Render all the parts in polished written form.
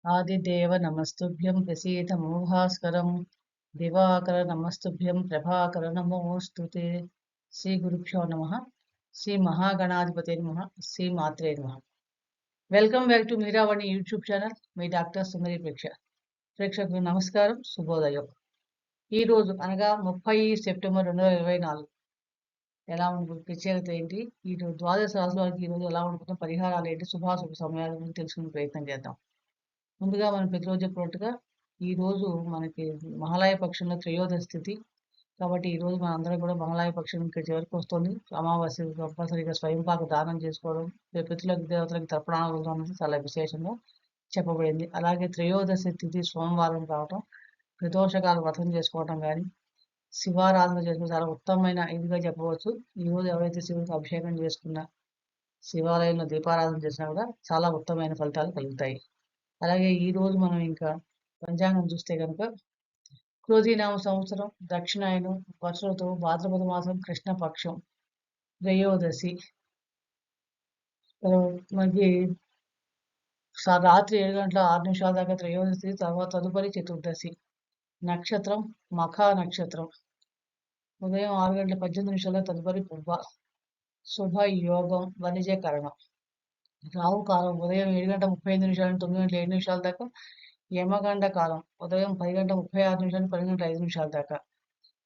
ఆదిదేవ నమస్తుభ్యం ప్రసీద మోహాస్కరం దివాకర నమస్తుభ్యం ప్రభాకర నమోస్తుతే. శ్రీ గురుభ్యో నమ. శ్రీ మహాగణాధిపతి నమ. శ్రీ మాత్రే నమ. Welcome back to Meeravani YouTube channel. మీ డాక్టర్ సుందరి ప్రేక్షకులకు నమస్కారం, శుభోదయం. ఈ రోజు అనగా 30 సెప్టెంబర్ 2024 ఎలా ఉంటుంది, ప్రత్యేకత ఏంటి, ఈ రోజు ద్వాదశ రాశుల వారికి ఈ రోజు ఎలా ఉంటుంది, పరిహారాలు ఏంటి, శుభాశుభ సమయాల గురించి తెలుసుకునే ప్రయత్నం చేద్దాం. ముందుగా మనం ప్రతిరోజు చెప్పినట్టుగా ఈ రోజు మనకి మహాలయ పక్షంలో త్రయోదశి స్థితి కాబట్టి ఈ రోజు మన అందరం కూడా మహాలయ పక్షం ఇంకా చివరికి వస్తుంది. అమావాస్య కంపల్సరీగా స్వయంపాక దానం చేసుకోవడం, పితృలకు దేవతలకు తర్పణాలు అనేది చాలా విశేషంగా చెప్పబడింది. అలాగే త్రయోదశి తిథి సోమవారం కావటం, ప్రదోషకాలు వ్రతం చేసుకోవటం కానీ, శివారాధన చేసుకోవడం చాలా ఉత్తమమైన ఇదిగా చెప్పవచ్చు. ఈ రోజు ఎవరైతే శివుడికి అభిషేకం చేసుకున్నా, శివాలయంలో దీపారాధన చేసినా కూడా చాలా ఉత్తమమైన ఫలితాలు కలుగుతాయి. అలాగే ఈ రోజు మనం ఇంకా పంచాంగం చూస్తే కనుక క్రోధీనామ సంవత్సరం దక్షిణాయనం వర్ష ఋతువు భాద్రపద మాసం కృష్ణపక్షం త్రయోదశి మనకి రాత్రి 7 గంటల 6 నిమిషాల దాకా త్రయోదశి, తర్వాత తదుపరి చతుర్దశి. నక్షత్రం మఖా నక్షత్రం. ఉదయం 6 గంటల 18 నిమిషాల తదుపరి పుబ్బ. శుభ యోగం వణిజకరణం. రాహు కాలం ఉదయం 7 గంటల 35 నిమిషాల నుండి 9 గంటల 7 నిమిషాల దాకా. యమగండ కాలం ఉదయం 10 గంటల 36 నిమిషాల నుండి 10 గంటల 5 నిమిషాల దాకా.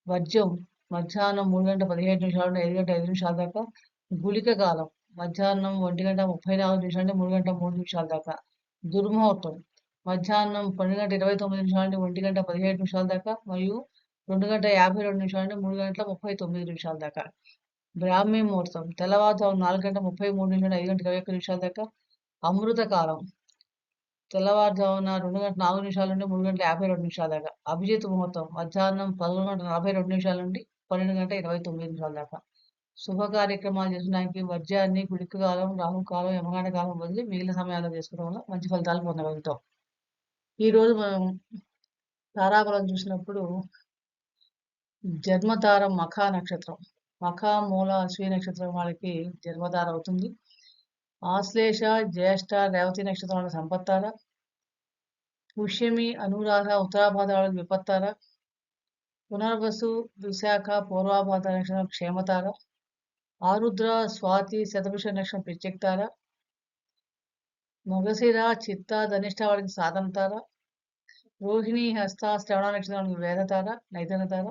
వర్జ్యం మధ్యాహ్నం 3 గంటల 17 నిమిషాల నుండి 5 గంటల 5 నిమిషాల దాకా. గుళిక కాలం మధ్యాహ్నం 1 గంట 34 నిమిషాల నుండి 3 గంటల 3 నిమిషాల దాకా. దుర్ముహూర్తం మధ్యాహ్నం 12 గంటల 27 నిమిషాల నుండి 1 గంట 17 నిమిషాల దాకా, మరియు 2 గంటల 52 నిమిషాల నుండి 3 గంటల 39 నిమిషాల దాకా. బ్రాహ్మీ ముహూర్తం తెల్లవారుజాము 4 గంటల 33 నిమిషాల నుండి 5 గంటల 21 నిమిషాల దాకా. అమృత కాలం తెల్లవారుజామున 2 గంటల 4 నిమిషాల నుండి 3 గంటల 52 నిమిషాల దాకా. అభిజిత్ ముహూర్తం మధ్యాహ్నం 11 గంటల 42 నిమిషాల నుండి 12 గంటల 29 నిమిషాల దాకా. శుభ కార్యక్రమాలు చేసుకోవడానికి వర్జ్యాన్ని, గుళిక కాలం, రాహుకాలం, యమగండ కాలం వదిలి మిగిలిన సమయాల్లో చేసుకోవడం వల్ల మంచి ఫలితాలు పొందగలుగుతాం. ఈ రోజు మనం తారాబలం చూసినప్పుడు జన్మతార మఖా నక్షత్రం, మఖా మూల అశ్విని నక్షత్రం వాళ్ళకి జన్మతార అవుతుంది. ఆశ్లేష జ్యేష్ఠ రేవతి నక్షత్రం వాళ్ళకి సంపత్తార. పుష్యమి అనురాధ ఉత్తరాభాద వాళ్ళకి విపత్తార. పునర్వసు విశాఖ పూర్వాభాద నక్షత్రం క్షేమతార. ఆరుద్ర స్వాతి శతభిష నక్షత్రం ప్రత్యక్తార. మగశిర చిత్త ధనిష్ట వాళ్ళకి సాధనతార. రోహిణి హస్త శ్రవణ నక్షత్రానికి వేదతార నైతనతార.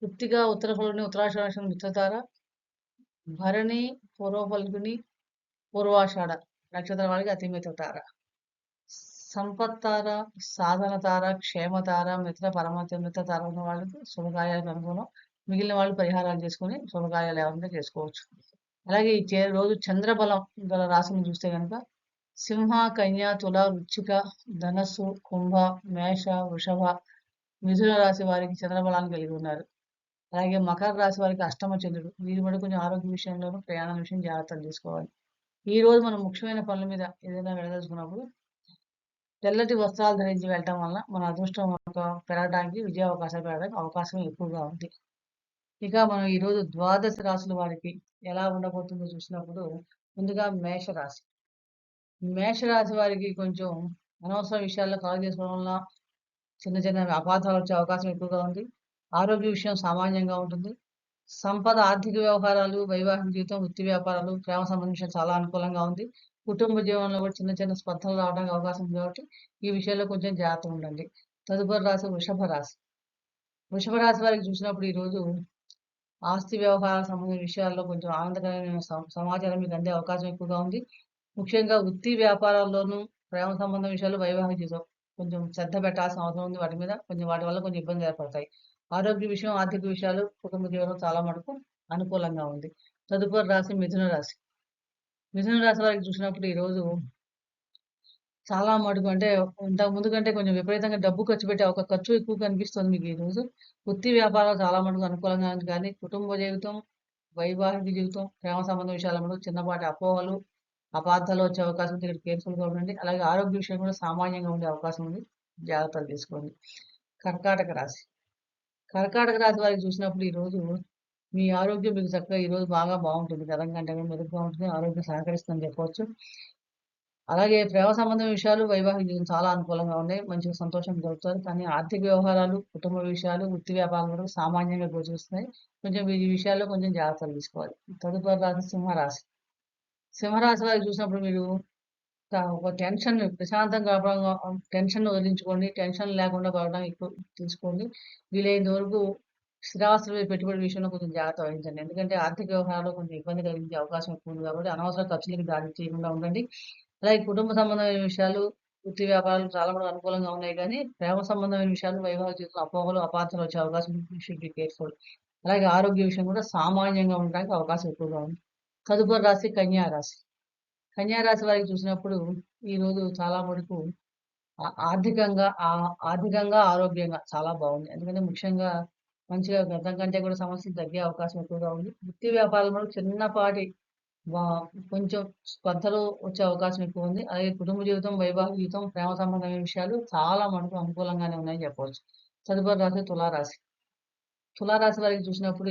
కృత్తిక ఉత్తర ఫల్గుని ఉత్తరాషాఢ నక్షత్రం మిత్రతార. భరణి పూర్వ ఫల్గుని పూర్వాషాఢ నక్షత్రం వాళ్ళకి అతిమిత్ర తార. సంపత్తార సాధన తార క్షేమతార మిత్ర మిత్ర తార ఉన్న వాళ్ళకి శుభకార్యాలకు అనుకూలం. మిగిలిన వాళ్ళు పరిహారాలు చేసుకుని శుభకార్యాలు ఏమైనా చేసుకోవచ్చు. అలాగే ఈ రోజు చంద్రబలం గల రాశిని చూస్తే కనుక సింహ కన్య తుల వృశ్చిక ధనస్సు కుంభ మేష వృషభ మిథున రాశి వారికి చంద్రబలాన్ని కలిగి ఉన్నారు. అలాగే మకర రాశి వారికి అష్టమ చంద్రుడు. వీరి కూడా కొంచెం ఆరోగ్య విషయంలోనూ ప్రయాణం విషయం జాగ్రత్తలు తీసుకోవాలి. ఈ రోజు మనం ముఖ్యమైన పనుల మీద ఏదైనా వెళ్ళదలుచుకున్నప్పుడు తెల్లటి వస్త్రాలు ధరించి వెళ్ళటం వల్ల మన అదృష్టం పెరగడానికి, విజయ అవకాశాలు పెరగడానికి అవకాశం ఎక్కువగా ఉంది. ఇక మనం ఈరోజు ద్వాదశ రాశుల వారికి ఎలా ఉండబోతుందో చూసినప్పుడు ముందుగా మేషరాశి. మేషరాశి వారికి కొంచెం అనవసర విషయాల్లో కలగ చేసుకోవడం వల్ల చిన్న చిన్న అపార్థాలు వచ్చే అవకాశం ఎక్కువగా ఉంది. ఆరోగ్య విషయం సామాన్యంగా ఉంటుంది. సంపద, ఆర్థిక వ్యవహారాలు, వైవాహిక జీవితం, వృత్తి వ్యాపారాలు, ప్రేమ సంబంధించిన చాలా అనుకూలంగా ఉంది. కుటుంబ జీవనంలో కూడా చిన్న చిన్న స్పర్ధలు రావడానికి అవకాశం ఉంది కాబట్టి ఈ విషయంలో కొంచెం జాగ్రత్తగా ఉండండి. తదుపరి రాశి వృషభ రాశి. వృషభ రాశి వారికి చూసినప్పుడు ఈరోజు ఆస్తి వ్యవహారాలకు సంబంధించిన విషయాల్లో కొంచెం ఆనందకరమైన సమాచారం మీకు అందే అవకాశం ఎక్కువగా ఉంది. ముఖ్యంగా వృత్తి వ్యాపారాల్లోనూ, ప్రేమ సంబంధం విషయాల్లో, వైవాహిక జీవితం కొంచెం శ్రద్ధ పెట్టాల్సిన అవసరం ఉంది. వాటి మీద వాటి వల్ల కొంచెం ఇబ్బంది ఏర్పడతాయి. ఆరోగ్య విషయం, ఆర్థిక విషయాలు, కుటుంబ జీవనం చాలా మటుకు అనుకూలంగా ఉంది. తదుపరి రాశి మిథున రాశి. మిథున రాశి వారికి చూసినప్పుడు ఈరోజు చాలా మటుకు అంటే ఇంతకు ముందు కంటే కొంచెం విపరీతంగా డబ్బు ఖర్చు పెట్టే ఒక ఖర్చు ఎక్కువ కనిపిస్తుంది మీకు ఈరోజు. వృత్తి వ్యాపారాలు చాలా మటుకు అనుకూలంగా ఉంది, కానీ కుటుంబ జీవితం, వైవాహిక జీవితం, ప్రేమ సంబంధ విషయాల మటుకు చిన్నపాటి అపోహలు, అపార్థాలు వచ్చే అవకాశం ఉంది. ఇక్కడ కేర్ఫుల్గా ఉండండి. అలాగే ఆరోగ్య విషయం కూడా సామాన్యంగా ఉండే అవకాశం ఉంది. జాగ్రత్తలు తీసుకోండి. కర్కాటక రాశి. కర్కాటక రాశి వారికి చూసినప్పుడు ఈరోజు మీ ఆరోగ్యం మీకు చక్కగా ఈరోజు బాగా బాగుంటుంది. గతం కంటే మెరుగ్గా ఉంటుంది. ఆరోగ్యం సహకరిస్తుందని చెప్పవచ్చు. అలాగే ప్రేమ సంబంధం విషయాలు వైవాహిక జీవితం చాలా అనుకూలంగా ఉన్నాయి. మంచిగా సంతోషంగా గడుపుతారు. కానీ ఆర్థిక వ్యవహారాలు, కుటుంబ విషయాలు, వృత్తి వ్యాపారాలు కూడా సామాన్యంగా గోచరిస్తున్నాయి. కొంచెం ఈ విషయాల్లో కొంచెం జాగ్రత్తలు తీసుకోవాలి. తదుపరి రాశి సింహరాశి. సింహరాశి వారికి చూసినప్పుడు మీరు ఒక టెన్షన్ ప్రశాంతంగా టెన్షన్ వదిలించుకోండి. టెన్షన్ లేకుండా పడడం ఎక్కువ తీసుకోండి. వీలైనంత వరకు స్థిరాస్తులు పెట్టుబడి విషయంలో కొంచెం జాగ్రత్త వహించండి. ఎందుకంటే ఆర్థిక వ్యవహారాల్లో కొంచెం ఇబ్బంది కలిగించే అవకాశం ఎక్కువ ఉంది కాబట్టి అనవసర ఖర్చులకు దారి చేయకుండా ఉండండి. అలాగే కుటుంబ సంబంధమైన విషయాలు, వృత్తి వ్యాపారాలు చాలా మటుకు అనుకూలంగా ఉన్నాయి గానీ, ప్రేమ సంబంధమైన విషయాలు వైవాహిక జీవితంలో అపోహలు, అపార్థాలు వచ్చే అవకాశం ఉంది. You should be careful. అలాగే ఆరోగ్య విషయం కూడా సామాన్యంగా ఉండడానికి అవకాశం ఎక్కువగా ఉంది. తదుపరి రాశి కన్యా రాశి. కన్యా రాశి వారికి చూసినప్పుడు ఈరోజు చాలా మటుకు ఆర్థికంగా, ఆరోగ్యంగా చాలా బాగుంది. ఎందుకంటే ముఖ్యంగా మంచిగా గతం కంటే కూడా సమస్యలు తగ్గే అవకాశం ఎక్కువగా ఉంది. వృత్తి వ్యాపారంలో చిన్నపాటి వా కొంచెం స్పర్ధలు వచ్చే అవకాశం ఎక్కువ ఉంది. అలాగే కుటుంబ జీవితం, వైవాహిక జీవితం, ప్రేమ సంబంధమైన విషయాలు చాలా మటుకు అనుకూలంగానే ఉన్నాయని చెప్పవచ్చు. తదుపరి రాశి తులారాశి. తులారాశి వారికి చూసినప్పుడు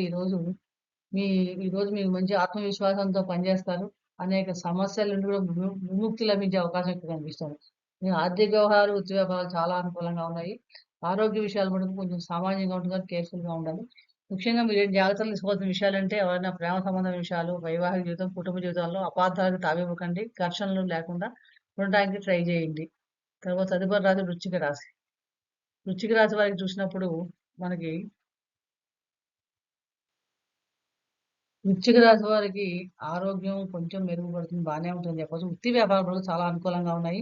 మీ ఈరోజు మీకు మంచి ఆత్మవిశ్వాసంతో పనిచేస్తారు. అనేక సమస్యల నుండి కూడా విముక్తి లభించే అవకాశం ఎక్కువ కనిపిస్తుంది. మీ ఆర్థిక వ్యవహారాలు, వృత్తి వ్యాపారాలు చాలా అనుకూలంగా ఉన్నాయి. ఆరోగ్య విషయాలు మటుకు కొంచెం సామాన్యంగా ఉంటుంది కాబట్టి కేర్‌ఫుల్‌గా ఉండాలి. ముఖ్యంగా మీరేం జాగ్రత్తలు తీసుకోవాల్సిన విషయాలంటే ఎవరైనా ప్రేమ సంబంధమైన విషయాలు, వైవాహిక జీవితం, కుటుంబ జీవితాల్లో అపార్థాలకు తావివ్వకండి. ఘర్షణలు లేకుండా ఉండటానికి ట్రై చేయండి. తర్వాత తదుపరి రాశి వృశ్చిక రాశి. వృశ్చిక రాశి వారికి చూసినప్పుడు మనకి వృశ్చిక రాశి వారికి ఆరోగ్యం కొంచెం మెరుగుపడుతుంది. బానే ఉంటుందని చెప్పొచ్చు. వృత్తి వ్యాపారాలు చాలా అనుకూలంగా ఉన్నాయి.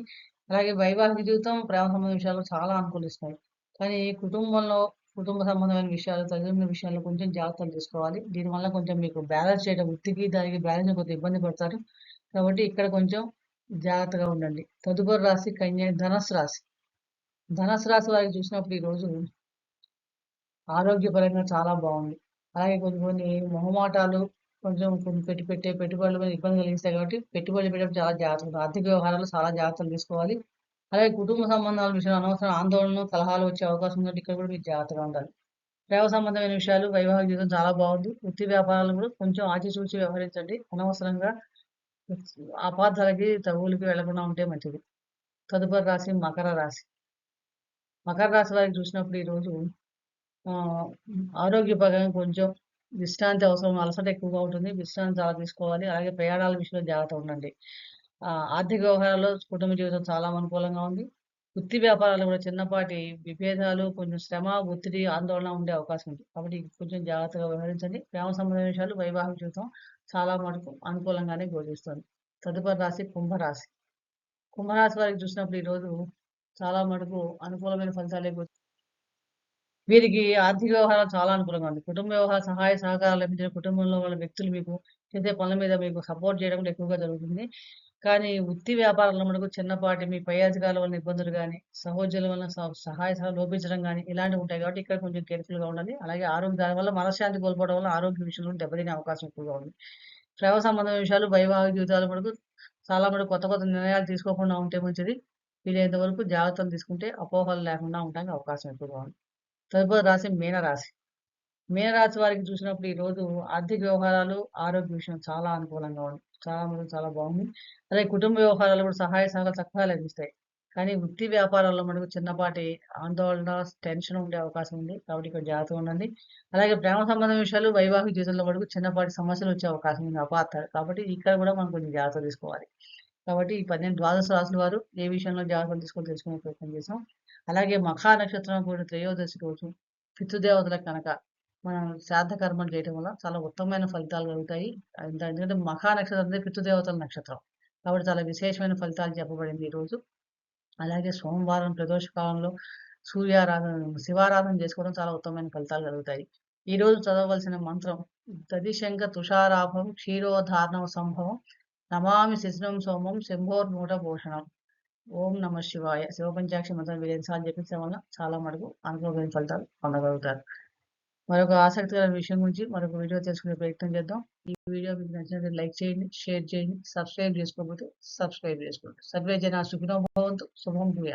అలాగే వైవాహిక జీవితం, ప్రేమ సంబంధ విషయాలు చాలా అనుకూలిస్తాయి. కానీ కుటుంబ సంబంధమైన విషయాలు, తల్లిదండ్రుల విషయాల్లో కొంచెం జాగ్రత్తలు తీసుకోవాలి. దీనివల్ల కొంచెం మీకు బ్యాలెన్స్ చేయడం వృత్తికి, దానికి బ్యాలెన్స్ కొద్దిగా ఇబ్బంది పడతారు. కాబట్టి ఇక్కడ కొంచెం జాగ్రత్తగా ఉండండి. తదుపరి రాశి ధనస్సు రాశి. ధనస్సు రాశి వారికి చూసినప్పుడు ఈరోజు ఆరోగ్యపరంగా చాలా బావుంది. అలాగే కొన్ని కొన్ని మొహమాటాలు కొన్ని పెట్టే పెట్టుబడుల మీద ఇబ్బంది కలిగిస్తాయి కాబట్టి పెట్టుబడులు పెట్టేటప్పుడు చాలా జాగ్రత్తగా ఆర్థిక వ్యవహారాల్లో చాలా జాగ్రత్తలు తీసుకోవాలి. అలాగే కుటుంబ సంబంధాల విషయంలో అనవసర ఆందోళనలు, కలహాలు వచ్చే అవకాశం ఉందంటే ఇక్కడ కూడా మీరు జాగ్రత్తగా ఉండాలి. ప్రేమ సంబంధమైన విషయాలు, వైవాహిక జీవితం చాలా బాగుంది. వృత్తి వ్యాపారాలు కూడా కొంచెం ఆచితూచి వ్యవహరించండి. అనవసరంగా అపార్థాలకి, తగువులకి వెళ్లకుండా ఉంటే మంచిది. తదుపరి రాశి మకర రాశి. మకర రాశి వారికి చూసినప్పుడు ఈరోజు ఆరోగ్యపరంగా కొంచెం విశ్రాంతి అవసరం. అలసట ఎక్కువగా ఉంటుంది. విశ్రాంతి చాలా తీసుకోవాలి. అలాగే ప్రయాణాల విషయంలో జాగ్రత్తగా ఉండండి. ఆర్థిక వ్యవహారాల్లో కుటుంబ జీవితం చాలా అనుకూలంగా ఉంది. వృత్తి వ్యాపారాలు కూడా చిన్నపాటి విభేదాలు, కొంచెం శ్రమ, ఒత్తిడి, ఆందోళన ఉండే అవకాశం ఉంది. కాబట్టి కొంచెం జాగ్రత్తగా వ్యవహరించండి. ప్రేమ సంబంధమైన విషయాలు, వైవాహిక జీవితం చాలా మటుకు అనుకూలంగానే గోచరిస్తుంది. తదుపరి రాశి కుంభరాశి. కుంభరాశి వారికి చూసినప్పుడు ఈరోజు చాలా మటుకు అనుకూలమైన ఫలితాలే వీరికి ఆర్థిక వ్యవహారాలు చాలా అనుకూలంగా ఉంది. కుటుంబ వ్యవహార సహాయ సహకారాలు లభించిన కుటుంబంలో వాళ్ళ వ్యక్తులు మీకు చేసే పనుల మీద మీకు సపోర్ట్ చేయడం కూడా ఎక్కువగా జరుగుతుంది. కానీ వృత్తి వ్యాపారంలో మటుకు చిన్నపాటి మీ పై అధికారుల వలన ఇబ్బందులు గాని, సహోద్యోగుల వలన సహాయ లోపించడం గాని ఇలాంటివి ఉంటాయి కాబట్టి ఇక్కడ కొంచెం కేర్‌ఫుల్‌గా ఉండాలి. అలాగే దానివల్ల మనశ్శాంతి కోల్పోవడం వల్ల ఆరోగ్య విషయంలో దెబ్బతినే అవకాశం ఎక్కువగా ఉంది. ప్రేమ సంబంధమైన విషయాలు, వైవాహిక జీవితాలు మటుకు చాలా మటుకు కొత్త కొత్త నిర్ణయాలు తీసుకోకుండా ఉంటే మంచిది. వీలైనంత వరకు జాగ్రత్తలు తీసుకుంటే అపోహలు లేకుండా ఉండడానికి అవకాశం ఎక్కువగా ఉంది. తదుపరి రాశి మీనరాశి. మీనరాశి వారికి చూసినప్పుడు ఈరోజు ఆర్థిక వ్యవహారాలు, ఆరోగ్య విషయం చాలా అనుకూలంగా ఉంది. చాలా బాగుంది. అలాగే కుటుంబ వ్యవహారాలు కూడా సహాయ సహకారాలు చక్కగా లభిస్తాయి. కానీ వృత్తి వ్యాపారాల్లో మటుకు చిన్నపాటి ఆందోళన, టెన్షన్ ఉండే అవకాశం ఉంది. కాబట్టి ఇక్కడ జాగ్రత్తగా ఉండండి. అలాగే ప్రేమ సంబంధం విషయాలు, వైవాహిక జీవితంలో మటుకు చిన్నపాటి సమస్యలు వచ్చే అవకాశం ఉంది. అపార్థాలు. కాబట్టి ఇక్కడ కూడా మనం కొంచెం జాగ్రత్త తీసుకోవాలి. కాబట్టి ఈ 12 ద్వాదశ రాశుల వారు ఏ విషయంలో జాగ్రత్తలు తీసుకొని తెలుసుకునే ప్రయత్నం చేసాం. అలాగే మఖా నక్షత్రం కూడా త్రయోదశి రోజు పితృదేవతలకు కనుక మనం శ్రాద్ధ కర్మలు చేయటం వల్ల చాలా ఉత్తమమైన ఫలితాలు కలుగుతాయి. ఎందుకంటే మఖా నక్షత్రం అనేది పితృదేవతల నక్షత్రం. కాబట్టి చాలా విశేషమైన ఫలితాలు చెప్పబడింది ఈరోజు. అలాగే సోమవారం ప్రదోష కాలంలో శివారాధన చేసుకోవడం చాలా ఉత్తమమైన ఫలితాలు కలుగుతాయి. ఈరోజు చదవవలసిన మంత్రం దదిశంక తుషారాభం క్షీరోధార్ణవ సంభవం నమామి శిశిరం సోమం శంభోర్నూట భూషణం. ఓం నమ శివాయ. శివపంచాక్షరి మంత్రం 5 సార్లు జపించడం వల్ల చాలా మటుకు అనుకూలమైన ఫలితాలు పొందగలుగుతారు. మరొక ఆసక్తికరమైన విషయం గురించి మరొక వీడియో తెలుసుకునే ప్రయత్నం చేద్దాం. ఈ వీడియో మీకు నచ్చినట్లయితే లైక్ చేయండి, షేర్ చేయండి, సబ్స్క్రైబ్ చేసుకోకపోతే సబ్స్క్రైబ్ చేసుకోండి. సర్వే జనా సుఖినో భవంతు. శుభం భూయాత్.